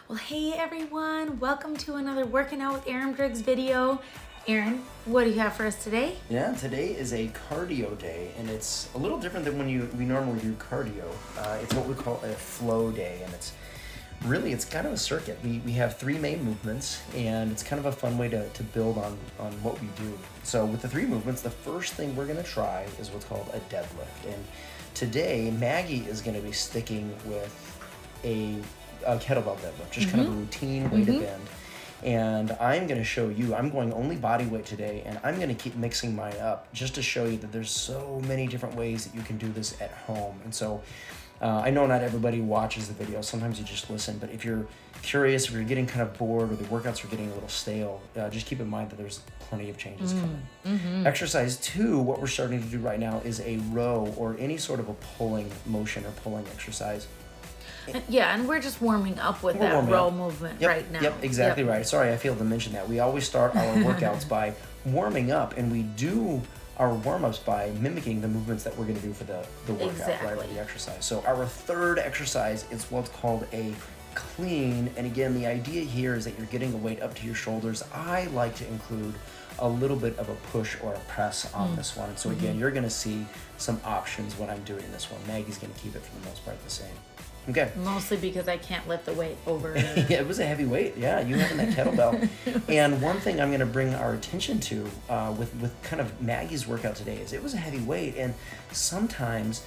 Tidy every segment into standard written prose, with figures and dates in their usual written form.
Well, hey everyone, welcome to another Working Out with Aaron Briggs video. Aaron, what do you have for us today? Yeah, today is a cardio day, and it's a little different than when we normally do cardio. It's what we call a flow day, and it's kind of a circuit. We have three main movements, and it's kind of a fun way to build on what we do. So with the three movements, the first thing we're going to try is what's called a deadlift. And today, Maggie is going to be sticking with a kettlebell deadlift, just kind of a routine way to bend. And I'm going to show you, I'm going only body weight today, and I'm going to keep mixing mine up just to show you that there's so many different ways that you can do this at home. And so I know not everybody watches the video, sometimes you just listen, but if you're curious, if you're getting kind of bored or the workouts are getting a little stale, just keep in mind that there's plenty of changes coming. Exercise 2, what we're starting to do right now is a row or any sort of a pulling motion or pulling exercise. And we're just warming up with that row movement right now. Yep, exactly right. Sorry, I failed to mention that. We always start our workouts by warming up, and we do our warm-ups by mimicking the movements that we're going to do for the workout, right, or the exercise. So our third exercise is what's called a clean, and again, the idea here is that you're getting a weight up to your shoulders. I like to include a little bit of a push or a press on this one. And so again, you're going to see some options when I'm doing this one. Maggie's going to keep it for the most part the same. Okay. Mostly because I can't lift the weight over. Yeah, it was a heavy weight. Yeah, you having that kettlebell. And one thing I'm going to bring our attention to with kind of Maggie's workout today is it was a heavy weight, and sometimes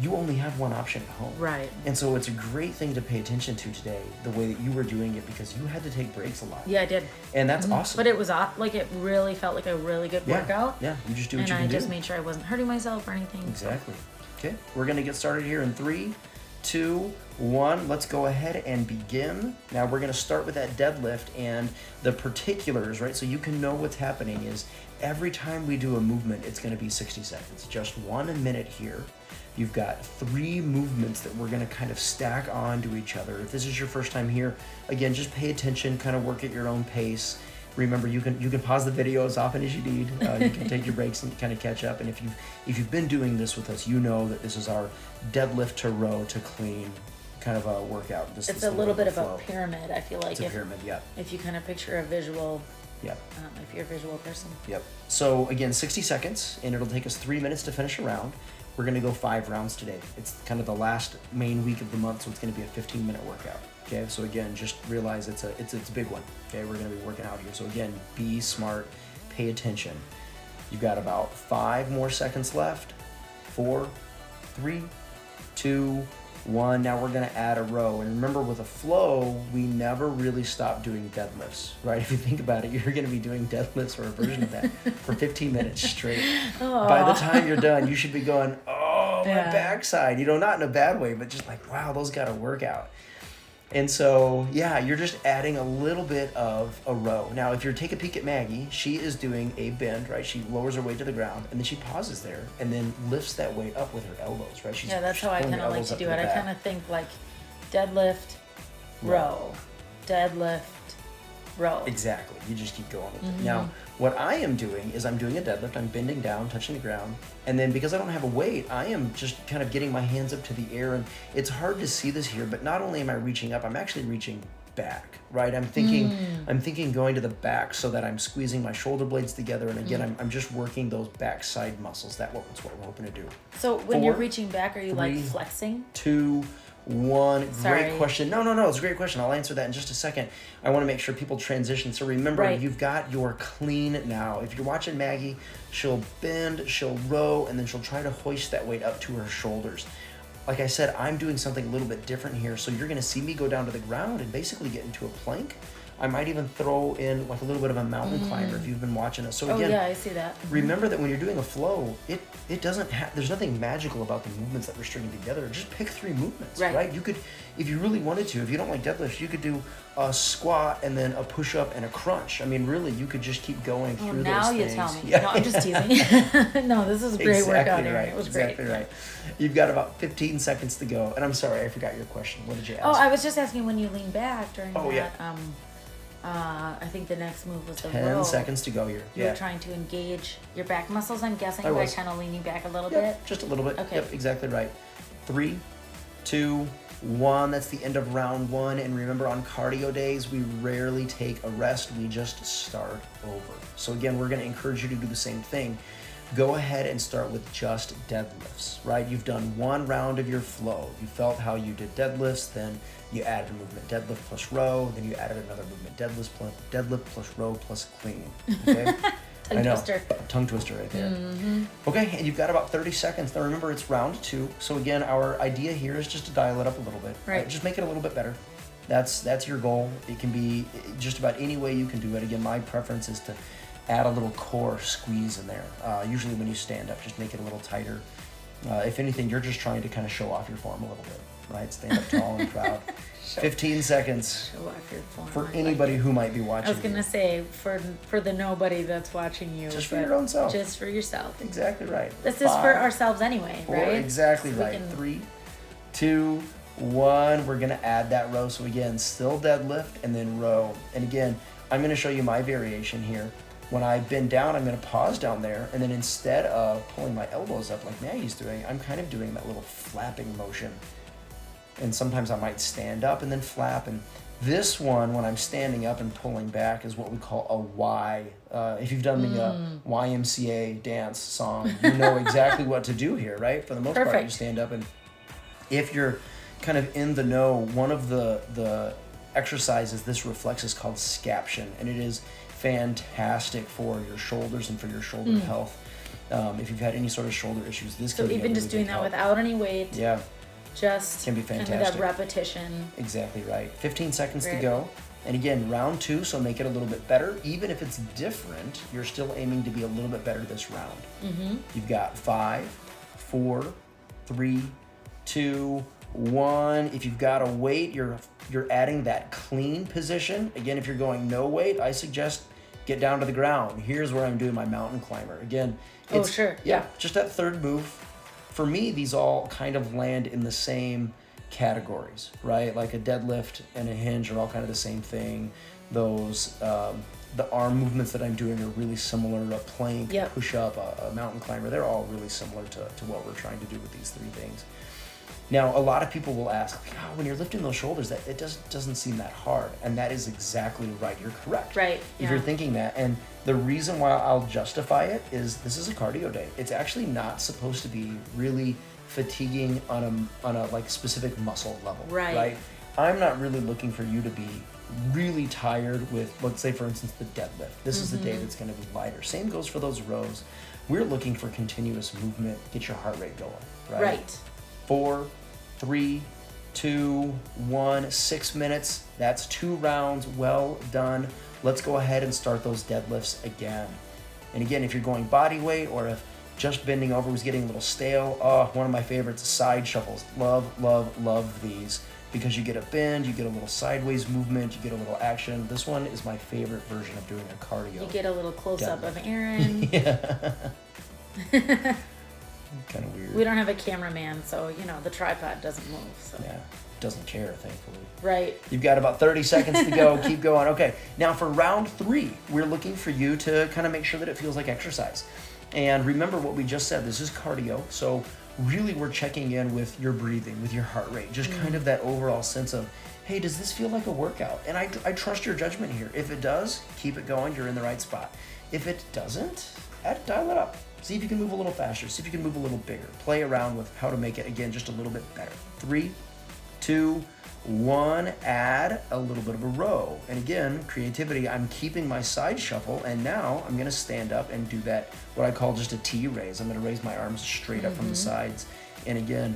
you only have one option at home. Right. And so it's a great thing to pay attention to today, the way that you were doing it, because you had to take breaks a lot. Yeah, I did. And that's awesome. But it was like it really felt like a really good workout. Yeah, you just do what you can do. And I just made sure I wasn't hurting myself or anything. Exactly. Okay, we're going to get started here in 3, 2, 1. Let's go ahead and begin. Now we're going to start with that deadlift and the particulars, right? So you can know what's happening is every time we do a movement, it's going to be 60 seconds. Just 1 minute here. You've got 3 movements that we're going to kind of stack onto each other. If this is your first time here, again, just pay attention, kind of work at your own pace. Remember, you can pause the video as often as you need. You can take your breaks and kind of catch up. And if you've been doing this with us, you know that this is our deadlift to row to clean kind of a workout. It's a little bit of a pyramid, I feel like. It's a pyramid, yeah. If you kind of picture a visual, yep. If you're a visual person. Yep. So again, 60 seconds, and it'll take us 3 minutes to finish a round. We're going to go 5 rounds today. It's kind of the last main week of the month, so it's going to be a 15-minute workout. Okay, so again, just realize it's a big one. Okay, we're going to be working out here. So again, be smart, pay attention. You've got about 5 more seconds left. 4, 3, 2, 1. Now we're going to add a row. And remember, with a flow, we never really stop doing deadlifts, right? If you think about it, you're going to be doing deadlifts or a version of that for 15 minutes straight. Aww. By the time you're done, you should be going, oh, my backside. Not in a bad way, but just like, wow, those got to work out. And so, yeah, you're just adding a little bit of a row. Now, if you take a peek at Maggie, she is doing a bend, right? She lowers her weight to the ground, and then she pauses there, and then lifts that weight up with her elbows, right? Yeah, that's how I kind of like to do it. I kind of think like deadlift, row, deadlift, row. Exactly. You just keep going with it. Now, what I am doing is I'm doing a deadlift. I'm bending down, touching the ground. And then because I don't have a weight, I am just kind of getting my hands up to the air. And it's hard to see this here, but not only am I reaching up, I'm actually reaching back, right? I'm thinking going to the back so that I'm squeezing my shoulder blades together. And again, I'm just working those backside muscles. That's what we're hoping to do. So when you're reaching back, are you 3, like flexing? 2, 1. Sorry. Great question. No, it's a great question. I'll answer that in just a second. I want to make sure people transition. So remember, you've got your clean now. If you're watching Maggie, she'll bend, she'll row, and then she'll try to hoist that weight up to her shoulders. Like I said, I'm doing something a little bit different here. So you're going to see me go down to the ground and basically get into a plank. I might even throw in like a little bit of a mountain climber if you've been watching us. So again, yeah, I see that. Remember that when you're doing a flow, it doesn't have, there's nothing magical about the movements that we're stringing together. Just pick 3 movements, right? You could, if you really wanted to, if you don't like deadlifts, you could do a squat and then a push-up and a crunch. I mean, really, you could just keep going through those things. Now you tell me. Yeah. No, I'm just teasing. No, this is a great workout here. It was exactly great. Right. You've got about 15 seconds to go. And I'm sorry, I forgot your question. What did you ask? Oh, I was just asking when you lean back during that. Yeah. I think the next move was the 10 row. seconds to go here. You're trying to engage your back muscles, I'm guessing, by kind of leaning back a little bit. Just a little bit. Okay. Yep, exactly right. 3, 2, 1. That's the end of round 1. And remember, on cardio days, we rarely take a rest. We just start over. So again, we're going to encourage you to do the same thing. Go ahead and start with just deadlifts, right? You've done 1 round of your flow. You felt how you did deadlifts, then you added a movement deadlift plus row, then you added another movement deadlift plus row plus clean. Okay? Tongue twister. Tongue twister right there. Okay, and you've got about 30 seconds. Now remember, it's round 2. So again, our idea here is just to dial it up a little bit. Right. Just make it a little bit better. That's your goal. It can be just about any way you can do it. Again, my preference is to add a little core squeeze in there. Usually when you stand up, just make it a little tighter. If anything, you're just trying to kind of show off your form a little bit, right? Stand up tall and proud. 15 seconds Show off your form. for anybody who might be watching. I was gonna say for the nobody that's watching you. Just for your own self. Just for yourself. Exactly right. This is for ourselves anyway, 4, right? exactly So we right. can- 3, 2, 1. We're gonna add that row. So again, still deadlift and then row. And again, I'm gonna show you my variation here. When I bend down, I'm gonna pause down there, and then instead of pulling my elbows up like Maggie's doing, I'm kind of doing that little flapping motion. And sometimes I might stand up and then flap. And this one, when I'm standing up and pulling back, is what we call a Y. If you've done the YMCA dance song, you know exactly what to do here, right? For the most part, you stand up, and if you're kind of in the know, one of the exercises this reflects is called scaption, and it is fantastic for your shoulders and for your shoulder health. If you've had any sort of shoulder issues, this can be even just doing that without any weight. Yeah. Just can be fantastic. Kind of that repetition. Exactly right. 15 seconds to go. And again, round 2, so make it a little bit better. Even if it's different, you're still aiming to be a little bit better this round. You've got 5, 4, 3, 2, 1. If you've got a weight, you're adding that clean position. Again, if you're going no weight, I suggest get down to the ground. Here's where I'm doing my mountain climber. Again, it's, yeah, just that third move. For me, these all kind of land in the same categories, right? Like a deadlift and a hinge are all kind of the same thing. Those, the arm movements that I'm doing are really similar. A plank, push-up, a mountain climber, they're all really similar to what we're trying to do with these 3 things. Now, a lot of people will ask, oh, when you're lifting those shoulders, that it doesn't seem that hard. And that is exactly right. You're correct. Right. If you're thinking that. And the reason why I'll justify it is this is a cardio day. It's actually not supposed to be really fatiguing on a like specific muscle level. Right. I'm not really looking for you to be really tired with, let's say, for instance, the deadlift. This is the day that's going to be lighter. Same goes for those rows. We're looking for continuous movement. Get your heart rate going. Right. 4, 3, 2, 1, 6 minutes. That's 2 rounds. Well done. Let's go ahead and start those deadlifts again. And again, if you're going body weight or if just bending over was getting a little stale, one of my favorites, side shuffles. Love, love, love these because you get a bend, you get a little sideways movement, you get a little action. This one is my favorite version of doing a cardio. You get a little close-up of Aaron. Yeah. Kind of weird. We don't have a cameraman, so the tripod doesn't move. So. Yeah, doesn't care, thankfully. Right. You've got about 30 seconds to go. Keep going. Okay, now for round 3, we're looking for you to kind of make sure that it feels like exercise. And remember what we just said, this is cardio, so really we're checking in with your breathing, with your heart rate, just kind of that overall sense of, hey, does this feel like a workout? And I trust your judgment here. If it does, keep it going, you're in the right spot. If it doesn't, dial it up. See if you can move a little faster. See if you can move a little bigger. Play around with how to make it, again, just a little bit better. 3, 2, 1. Add a little bit of a row. And again, creativity, I'm keeping my side shuffle, and now I'm going to stand up and do that, what I call just a T raise. I'm going to raise my arms straight up from the sides. And again,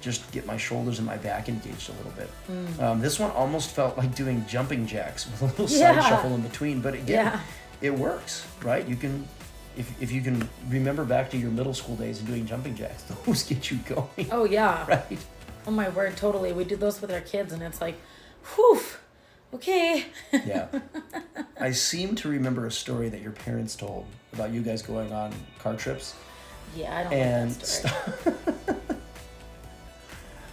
just get my shoulders and my back engaged a little bit. This one almost felt like doing jumping jacks with a little side shuffle in between. But again, it works, right? You can... If you can remember back to your middle school days and doing jumping jacks, those get you going. Oh, yeah. Right? Oh, my word, totally. We do those with our kids, and it's like, whew, okay. Yeah. I seem to remember a story that your parents told about you guys going on car trips. Yeah, I don't like that story.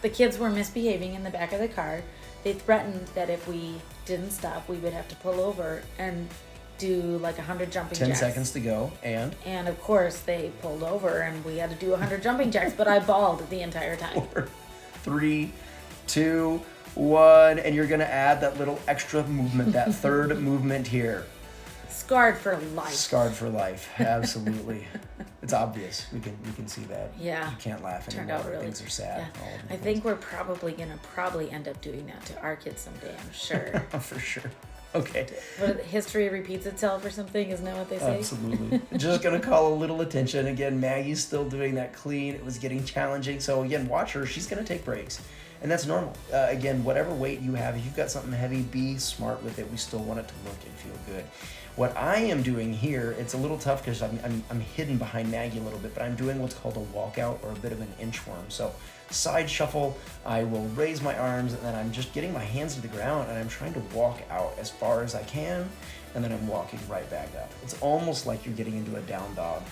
The kids were misbehaving in the back of the car. They threatened that if we didn't stop, we would have to pull over and do like 100 jumping jacks. 10 seconds to go, and of course they pulled over and we had to do 100 jumping jacks, but I bawled the entire time. 3, 2, 1, and you're gonna add that little extra movement, that third movement here. Scarred for life. Scarred for life, absolutely. It's obvious. We can see that. Yeah. You can't laugh Turned anymore. out really. Things are sad. Yeah. I think we're probably gonna end up doing that to our kids someday. I'm sure. For sure. Okay. What, history repeats itself or something? Isn't that what they say? Absolutely. Just gonna call a little attention. Again, Maggie's still doing that clean. It was getting challenging. So again, watch her. She's gonna take breaks. And that's normal. Again, whatever weight you have, if you've got something heavy, be smart with it. We still want it to look and feel good. What I am doing here, it's a little tough because I'm hidden behind Maggie a little bit, but I'm doing what's called a walkout or a bit of an inchworm. So side shuffle, I will raise my arms and then I'm just getting my hands to the ground and I'm trying to walk out as far as I can and then I'm walking right back up. It's almost like you're getting into a down dog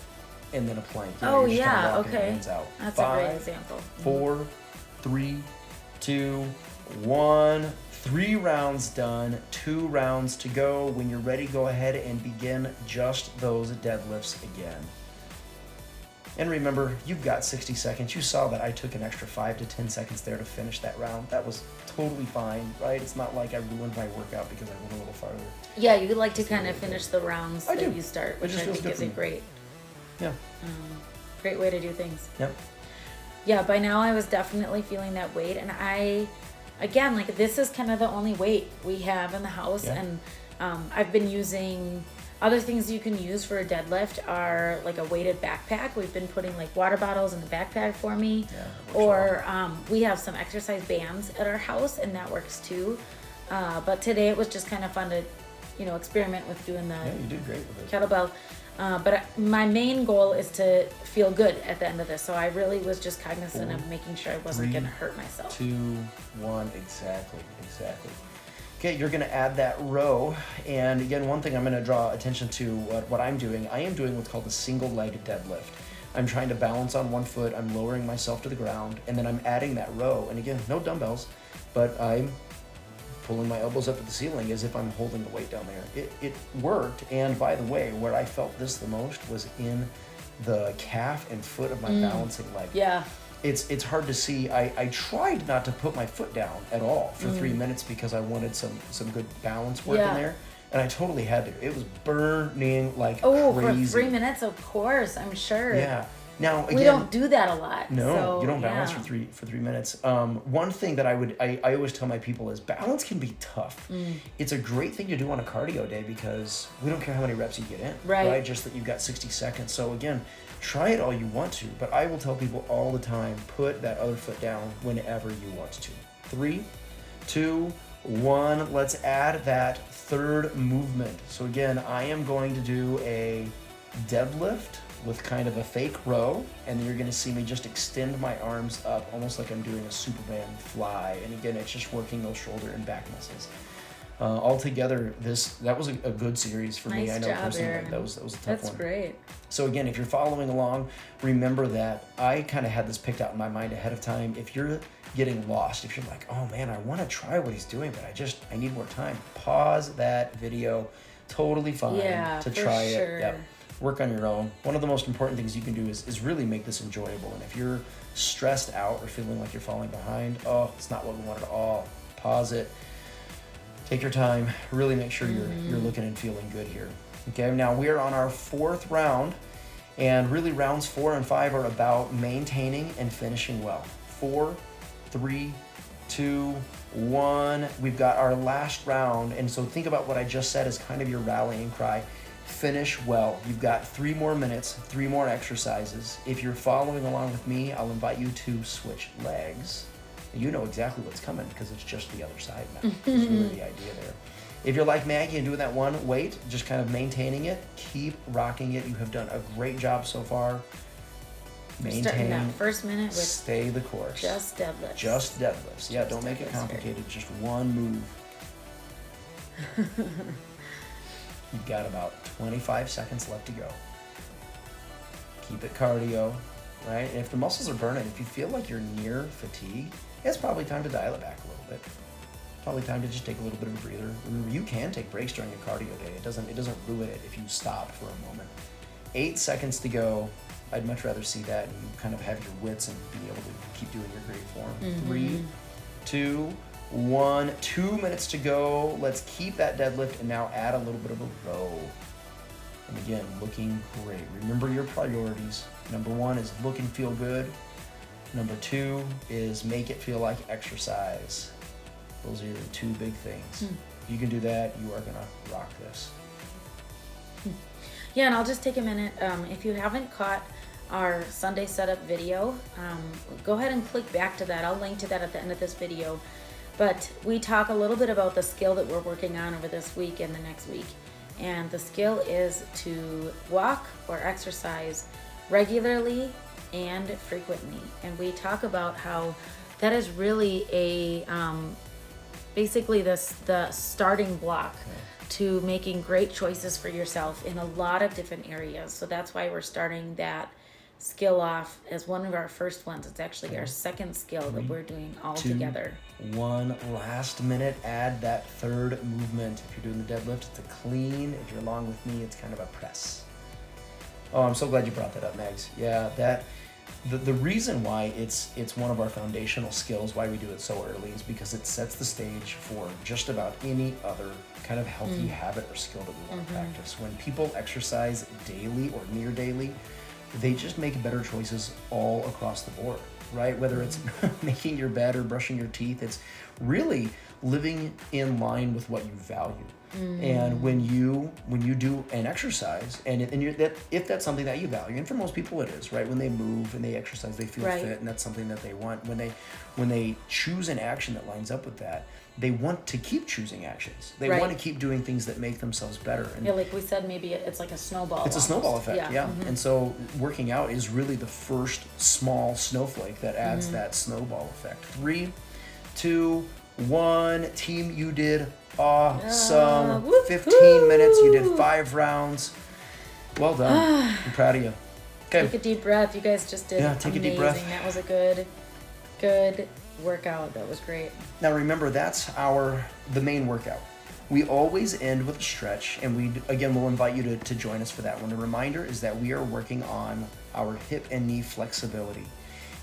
and then a plank. You know, Oh, you're just kinda yeah, walking your okay. hands out. That's 5, a great example. 4, 3, 2, 1. 3 rounds done, 2 rounds to go. When you're ready, go ahead and begin just those deadlifts again. And remember, you've got 60 seconds. You saw that I took an extra 5 to 10 seconds there to finish that round. That was totally fine, right? It's not like I ruined my workout because I went a little farther. Yeah, you like to kind of finish the rounds I that do. you start, It which just I feels think good is for a me. Yeah. great way to do things. Yep. Yeah, by now I was definitely feeling that weight, and again, like this is kind of the only weight we have in the house, Yeah. and I've been using other things you can use for a deadlift are like a weighted backpack. We've been putting like water bottles in the backpack for me, or we have some exercise bands at our house, and that works too. But today it was just kind of fun to, experiment with doing the Yeah, you did great with it. kettlebell. But my main goal is to feel good at the end of this. So I really was just cognizant of making sure I wasn't 3, going to hurt myself. 2, 1, exactly. Okay, you're gonna add that row. And again, one thing I'm gonna draw attention to what I'm doing. I am doing what's called a single leg deadlift. I'm trying to balance on one foot, I'm lowering myself to the ground, and then I'm adding that row. And again, no dumbbells, but I'm pulling my elbows up to the ceiling as if I'm holding the weight down there. It worked, and by the way, where I felt this the most was in the calf and foot of my balancing leg. Yeah. It's hard to see. I tried not to put my foot down at all for 3 minutes because I wanted some good balance work in there, and I totally had to. It was burning like crazy. For 3 minutes, of course, I'm sure. Yeah. Now again, we don't do that a lot. no, so, you don't balance yeah. for 3 minutes. One thing that I always tell my people is balance can be tough. It's a great thing to do on a cardio day because we don't care how many reps you get in, right? Just that you've got 60 seconds. So again, try it all you want to, but I will tell people all the time, put that other foot down whenever you want to. 3, 2, 1. Let's add that third movement. So again, I am going to do a deadlift with kind of a fake row, and then you're going to see me just extend my arms up almost like I'm doing a Superman fly. And again, it's just working those shoulder and back muscles. Altogether, that was a good series for me. Nice I know job, personally Aaron. that was a tough That's one. great. So again, if you're following along, remember that I kind of had this picked out in my mind ahead of time. If you're getting lost, if you're like, oh man, I want to try what he's doing, but I need more time, pause that video. Totally fine to try it. Yep. Work on your own. One of the most important things you can do is really make this enjoyable. And if you're stressed out or feeling like you're falling behind, it's not what we want at all. Pause it. Take your time. Really make sure you're looking and feeling good here. Okay, now we are on our 4th round, and really rounds 4 and 5 are about maintaining and finishing well. 4, 3, 2, 1. We've got our last round, and so think about what I just said as kind of your rallying cry. Finish well. You've got 3 more minutes, 3 more exercises. If you're following along with me, I'll invite you to switch legs. You know exactly what's coming because it's just the other side now. That's really the idea there. If you're like Maggie and doing that one weight, just kind of maintaining it, keep rocking it. You have done a great job so far. Starting that first minute with stay the course. Just deadlifts. Just deadlifts. Yeah, don't make it complicated. Just one move. You've got about 25 seconds left to go. Keep it cardio, right? And if the muscles are burning, if you feel like you're near fatigue, it's probably time to dial it back a little bit. Probably time to just take a little bit of a breather. Remember, you can take breaks during a cardio day. It doesn't ruin it if you stop for a moment. 8 seconds to go. I'd much rather see that and you kind of have your wits and be able to keep doing your great form. 3, 2, 1, 2 minutes to go. Let's keep that deadlift and now add a little bit of a row. And again, looking great. Remember your priorities. Number 1 is look and feel good. Number 2 is make it feel like exercise. Those are your 2 big things. If you can do that, you are gonna rock this. Yeah, and I'll just take a minute. If you haven't caught our Sunday setup video, go ahead and click back to that. I'll link to that at the end of this video. But we talk a little bit about the skill that we're working on over this week and the next week. And the skill is to walk or exercise regularly and frequently. And we talk about how that is really a basically the starting block to making great choices for yourself in a lot of different areas. So that's why we're starting that skill off as one of our first ones. It's actually our second skill that we're doing all 2, together. 1, last minute, add that third movement. If you're doing the deadlift, it's a clean. If you're along with me, it's kind of a press. Oh, I'm so glad you brought that up, Mags. Yeah, the reason why it's one of our foundational skills, why we do it so early, is because it sets the stage for just about any other kind of healthy habit or skill that we want to practice. When people exercise daily or near daily, they just make better choices all across the board, right? Whether it's making your bed or brushing your teeth, it's really living in line with what you value. And when you do an exercise, and if that's something that you value, and for most people it is, right? When they move and they exercise, they feel fit, and that's something that they want. When they choose an action that lines up with that, they want to keep choosing actions. They want to keep doing things that make themselves better. And yeah, like we said, maybe it's like a snowball. It's almost. a snowball effect, yeah. And so working out is really the first small snowflake that adds that snowball effect. 3, 2, 1. Team, you did awesome. 15 minutes, you did 5 rounds. Well done. I'm proud of you. Okay. Take a deep breath. You guys just did take amazing. A deep breath. That was a good workout. That was great. Now remember, that's the main workout. We always end with a stretch, and we'll invite you to join us for that one. The reminder is that we are working on our hip and knee flexibility,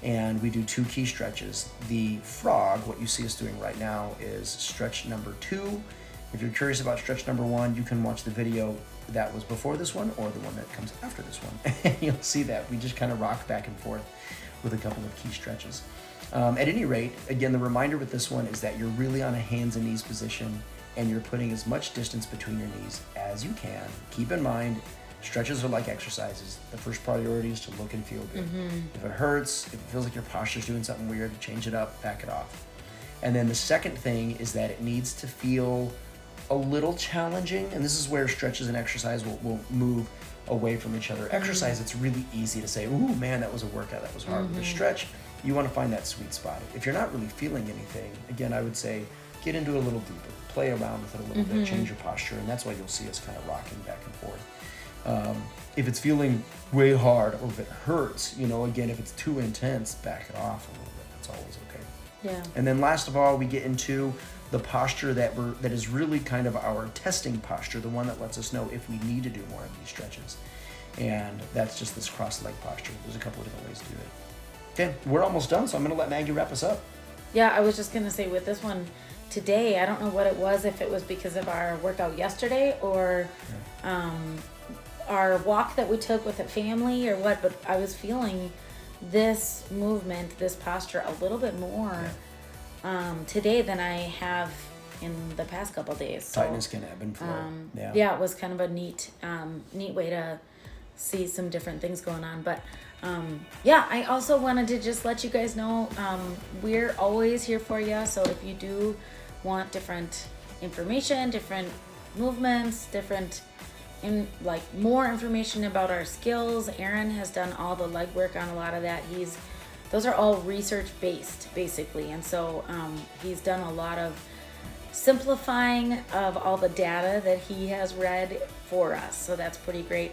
and we do 2 key stretches. The frog, what you see us doing right now, is stretch number 2. If you're curious about stretch number 1, you can watch the video that was before this one or the one that comes after this one. And you'll see that we just kind of rock back and forth with a couple of key stretches. At any rate, again, the reminder with this one is that you're really on a hands and knees position, and you're putting as much distance between your knees as you can. Keep in mind, stretches are like exercises. The first priority is to look and feel good. If it hurts, if it feels like your posture's doing something weird, change it up, back it off. And then the second thing is that it needs to feel a little challenging, and this is where stretches and exercise will move away from each other. Exercise, it's really easy to say, ooh, man, that was a workout, that was hard. With a stretch, you want to find that sweet spot. If you're not really feeling anything, again, I would say get into it a little deeper, play around with it a little bit, change your posture, and that's why you'll see us kind of rocking back and forth. If it's feeling way hard, or if it hurts, again, if it's too intense, back it off a little bit. That's always okay. Yeah. And then last of all, we get into the posture that is really kind of our testing posture, the one that lets us know if we need to do more of these stretches. And that's just this cross-leg posture. There's a couple of different ways to do it. Okay, we're almost done, so I'm going to let Maggie wrap us up. Yeah, I was just going to say with this one today, I don't know what it was, if it was because of our workout yesterday or our walk that we took with the family or what, but I was feeling this movement, this posture a little bit more today than I have in the past couple of days. So, tightness can ebb and flow. Yeah, it was kind of a neat way to see some different things going on. But I also wanted to just let you guys know we're always here for you. So if you do want different information, different movements, more information about our skills, Aaron has done all the legwork on a lot of that. Those are all research based basically, and so he's done a lot of simplifying of all the data that he has read for us, so that's pretty great.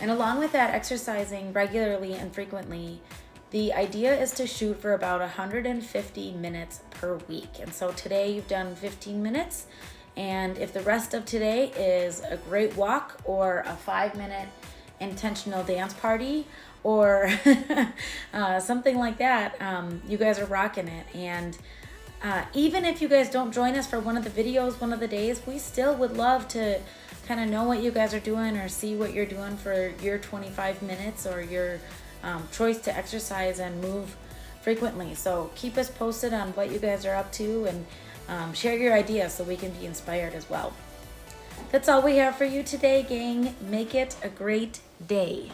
And along with that, exercising regularly and frequently, the idea is to shoot for about 150 minutes per week. And so today you've done 15 minutes, and if the rest of today is a great walk or a 5-minute intentional dance party or something like that, you guys are rocking it. And even if you guys don't join us for one of the videos, one of the days, we still would love to kind of know what you guys are doing or see what you're doing for your 25 minutes or your choice to exercise and move frequently. So keep us posted on what you guys are up to, and share your ideas so we can be inspired as well. That's all we have for you today, gang. Make it a great day.